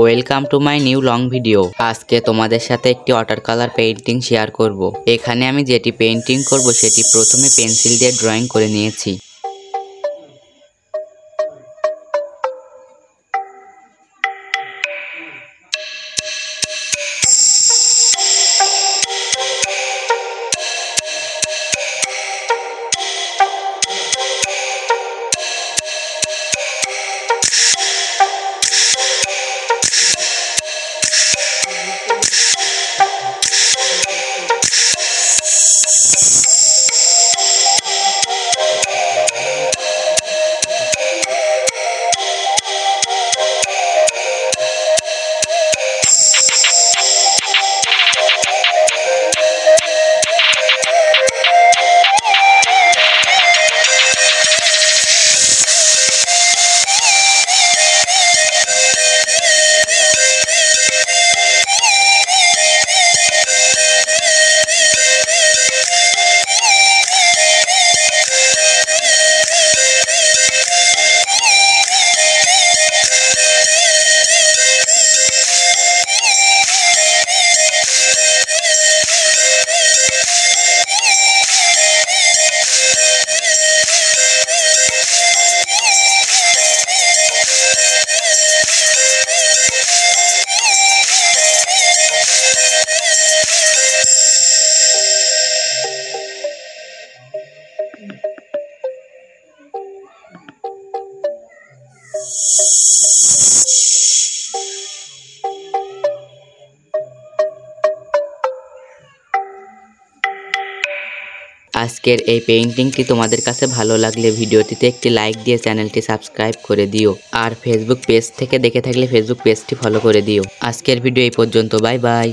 Welcome to my new long video. আজকে তোমাদের সাথে একটি ওয়াটার কালার পেইন্টিং শেয়ার করব। এখানে আমি যেটি পেইন্টিং করব সেটি প্রথমে পেন্সিল দিয়ে ড্রয়িং করে নিয়েছি। আজকের এই পেইন্টিংটি তোমাদের কাছে ভালো লাগলে ভিডিওটিতে একটি লাইক দিয়ে চ্যানেলটি সাবস্ক্রাইব করে দিও। আর ফেসবুক পেজ থেকে দেখে থাকলে ফেসবুক পেজটি ফলো করে দিও। আজকের ভিডিও এই পর্যন্ত। Bye bye.